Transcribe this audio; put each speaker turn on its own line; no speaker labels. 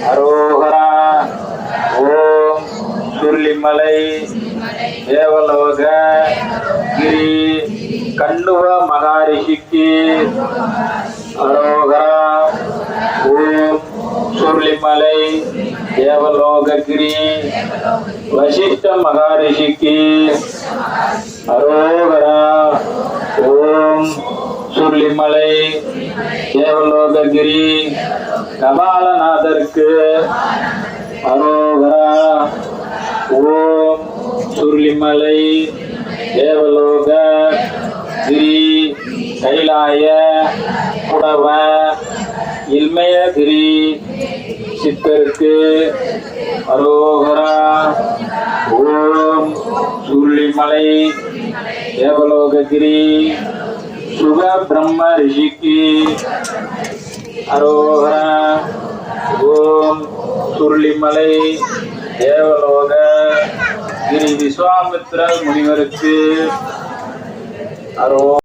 அரோகரா. ஓம் சுருளிமலை தேவலோக கிரி கண்ணுவ மகாரிஷிக்கு அரோகரா. ஓம் சுருளிமலை தேவலோககிரி வசிஷ்ட மகாரிஷிக்கு அரோகரா. ஓம் சுருளிமலை தேவலோககிரி கபாலநாதருக்கு அரோகரா. ஓம் சுருளிமலை தேவலோக கிரி கைலாய குடவ இல்மயகிரி சித்தருக்கு அரோகரா. ஓம் சுருளிமலை தேவலோககிரி சுக பிரம்ம ரிஷிக்கு அரோகரா. ஓம் சுருளிமலை தேவலோக கிரி விஸ்வாமித்ர முனிவருக்கு அரோ